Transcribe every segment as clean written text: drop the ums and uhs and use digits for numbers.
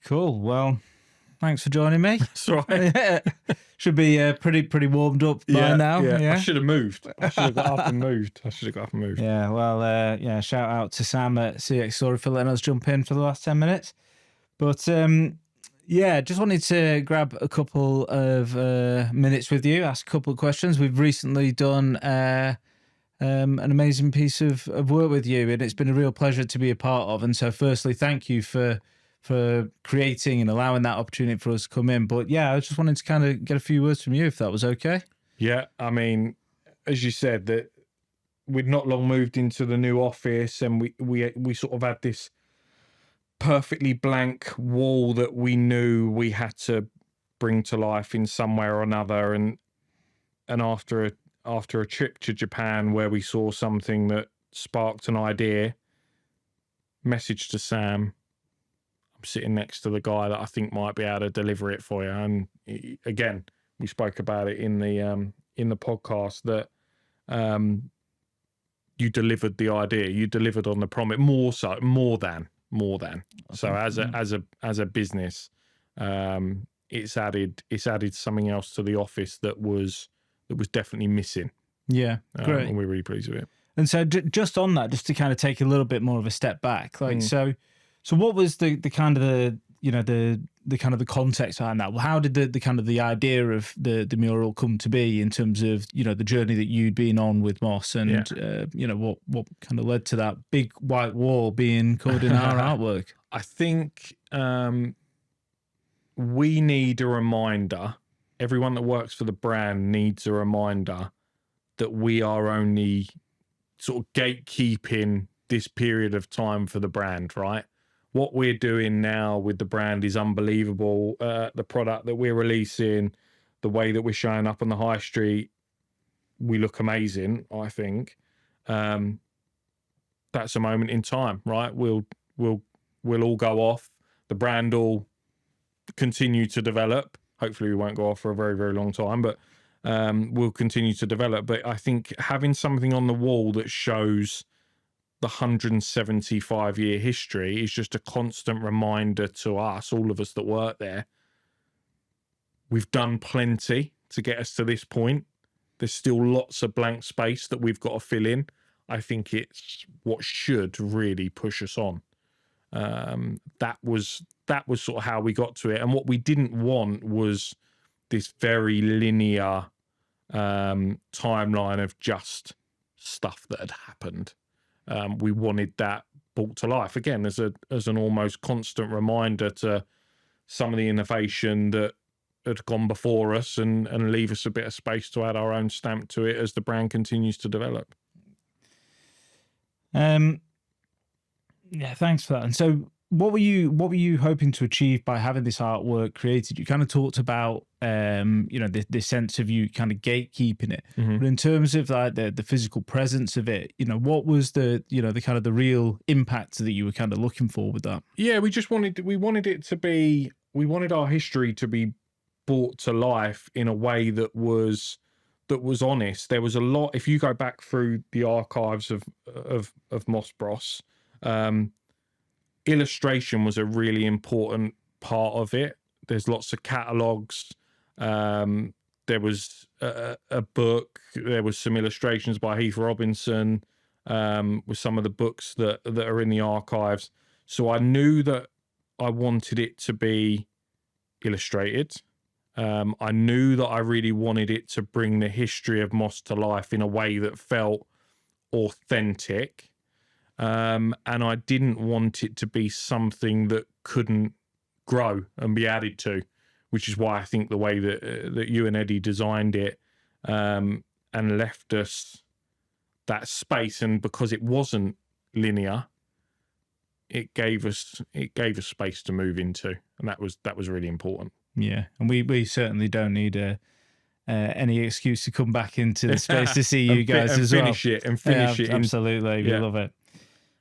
Cool. Well, thanks for joining me. That's right. Should be pretty warmed up by now. Yeah. I should have moved. I should have got up and moved. Yeah. Well, shout out to Sam at CX Story for letting us jump in for the last 10 minutes. But just wanted to grab a couple of minutes with you, ask a couple of questions. We've recently done an amazing piece of work with you, and it's been a real pleasure to be a part of. And so firstly, thank you for creating and allowing that opportunity for us to come in. But yeah, I just wanted to kind of get a few words from you, if that was okay. Yeah, I mean, as you said, that we'd not long moved into the new office, and we sort of had this perfectly blank wall that we knew we had to bring to life in some way or another. And after a trip to Japan where we saw something that sparked an idea, message to Sam. I'm sitting next to the guy that I think might be able to deliver it for you. And again, we spoke about it in the podcast that you delivered the idea, you delivered on the promise, more than. So as a business, it's added something else to the office that was definitely missing. Yeah, great. And we're really pleased with it. And so just on that, just to kind of take a little bit more of a step back, like so what was the kind of the context behind that? Well, how did the kind of the idea of the mural come to be in terms of, the journey that you'd been on with Moss, and what kind of led to that big white wall being covered in our artwork? I think we need a reminder. Everyone that works for the brand needs a reminder that we are only sort of gatekeeping this period of time for the brand, right? What we're doing now with the brand is unbelievable. The product that we're releasing, the way that we're showing up on the high street, we look amazing, I think. That's a moment in time, right? We'll all go off. The brand will continue to develop. Hopefully we won't go off for a very, very long time, but we'll continue to develop. But I think having something on the wall that shows the 175-year history is just a constant reminder to us, all of us that work there. We've done plenty to get us to this point. There's still lots of blank space that we've got to fill in. I think it's what should really push us on. That was sort of how we got to it. And what we didn't want was this very linear timeline of just stuff that had happened. We wanted that brought to life again as an almost constant reminder to some of the innovation that had gone before us, and leave us a bit of space to add our own stamp to it as the brand continues to develop. Yeah, thanks for that. And so what were you hoping to achieve by having this artwork created? You kind of talked about this sense of you kind of gatekeeping it, but in terms of like the physical presence of it, what was the kind of the real impact that you were kind of looking for with that? Yeah, we wanted our history to be brought to life in a way that was honest. There was a lot, if you go back through the archives of Moss Bros, illustration was a really important part of it. There's lots of catalogues. There was a book. There was some illustrations by Heath Robinson with some of the books that are in the archives. So I knew that I wanted it to be illustrated. I knew that I really wanted it to bring the history of Moss to life in a way that felt authentic. And I didn't want it to be something that couldn't grow and be added to, which is why I think the way that you and Eddie designed it and left us that space, and because it wasn't linear, it gave us space to move into, and that was really important. Yeah, and we certainly don't need any excuse to come back into the space to see you guys as well. Finish it. Absolutely, we love it.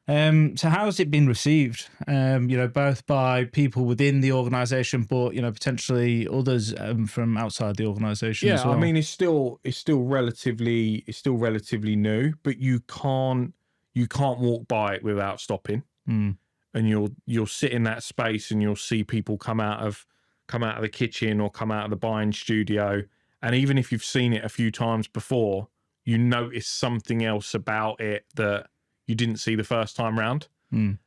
So how has it been received? Both by people within the organisation, but potentially others from outside the organisation as well. I mean, it's still relatively new, but you can't walk by it without stopping. and you'll sit in that space and you'll see people come out of the kitchen or come out of the buying studio, and even if you've seen it a few times before, you notice something else about it that you didn't see the first time round. Mm.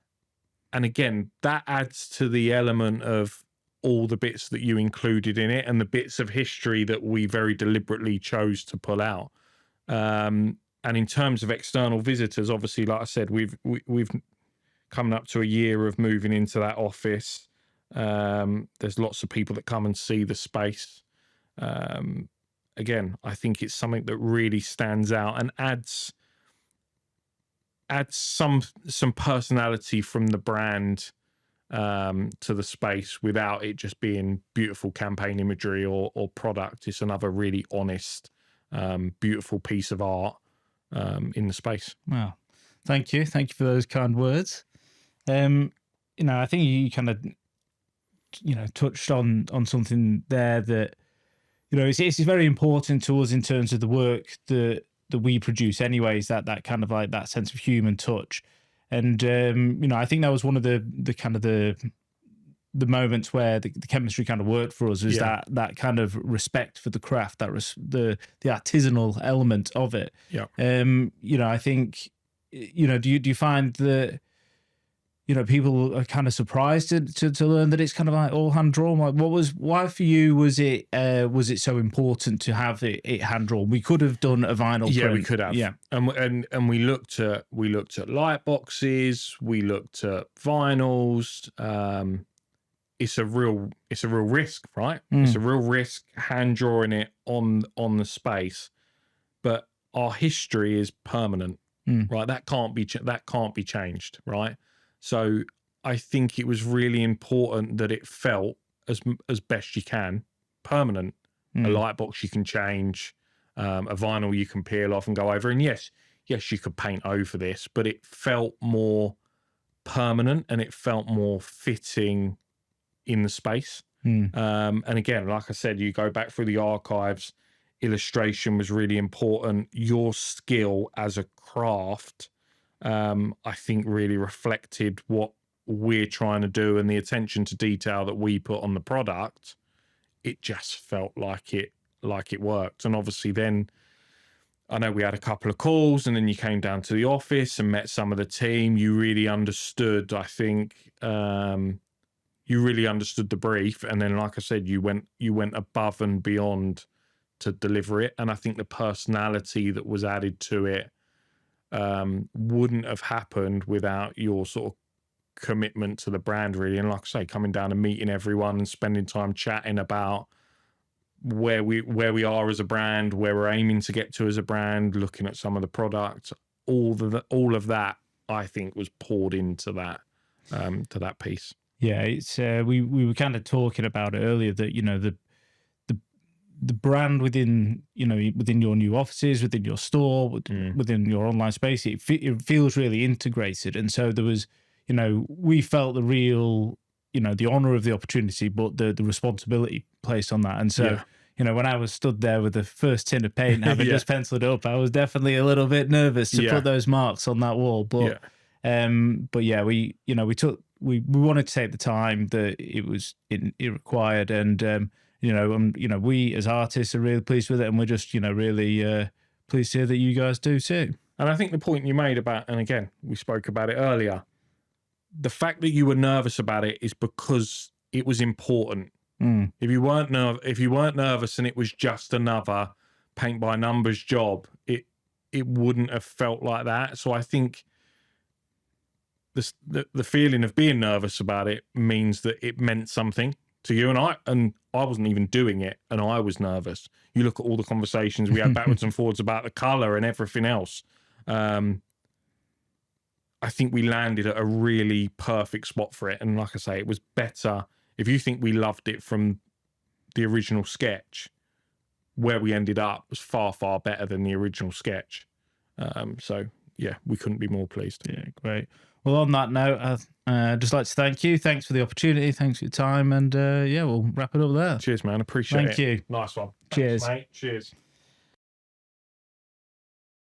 And again, that adds to the element of all the bits that you included in it and the bits of history that we very deliberately chose to pull out. And in terms of external visitors, obviously, like I said, we've coming up to a year of moving into that office. There's lots of people that come and see the space. Again, I think it's something that really stands out and adds some personality from the brand to the space without it just being beautiful campaign imagery or product. It's another really honest, beautiful piece of art in the space. Wow. Thank you for those kind words. I think you kind of touched on something there that it's very important to us in terms of the work that we produce anyways, that kind of like that sense of human touch. And I think that was one of the kind of the moments where the chemistry kind of worked for us, is that kind of respect for the craft, the artisanal element of it. I think do you find that people are kind of surprised to learn that it's kind of like all hand drawn? Like, why for you was it so important to have it hand drawn? We could have done a vinyl print. Yeah, we could have. Yeah, and we looked at light boxes, we looked at vinyls. It's a real risk, right? It's a real risk hand drawing it on the space, but our history is permanent, right? That can't be changed, right? So I think it was really important that it felt as best you can permanent. A light box you can change, a vinyl you can peel off and go over. And yes, you could paint over this, but it felt more permanent and it felt more fitting in the space. And again, like I said, you go back through the archives, illustration was really important. Your skill as a craft, I think really reflected what we're trying to do, and the attention to detail that we put on the product. It just felt like it worked. And obviously then I know we had a couple of calls, and then you came down to the office and met some of the team. You really understood, I think, you really understood the brief. And then, like I said, you went above and beyond to deliver it. And I think the personality that was added to it wouldn't have happened without your sort of commitment to the brand, really. And like I say, coming down and meeting everyone and spending time chatting about where we are as a brand, where we're aiming to get to as a brand, looking at some of the products, all of that, I think, was poured into that to that piece. Yeah, it's we were kind of talking about it earlier that the brand within within your new offices, within your store, within your online space, it feels really integrated. And so there was, we felt the real, the honor of the opportunity, but the responsibility placed on that. And so, when I was stood there with the first tin of paint, having just penciled it up, I was definitely a little bit nervous to put those marks on that wall. But we wanted to take the time that it required, and we as artists are really pleased with it, and we're just really pleased to hear that you guys do too. And I think the point you made about, and again, we spoke about it earlier, the fact that you were nervous about it is because it was important. If you weren't nervous and it was just another paint by numbers job, it wouldn't have felt like that. So I think the feeling of being nervous about it means that it meant something to you. And I wasn't even doing it, and I was nervous. You look at all the conversations we had backwards and forwards about the color and everything else. I think we landed at a really perfect spot for it. And like I say, it was better. If you think we loved it from the original sketch, where we ended up was far, far better than the original sketch. So yeah, we couldn't be more pleased. Yeah, great. Well, on that note, I'd just like to thank you. Thanks for the opportunity. Thanks for your time. And we'll wrap it up there. Cheers, man. Appreciate it. Thank you. Nice one. Cheers. Thanks, mate. Cheers.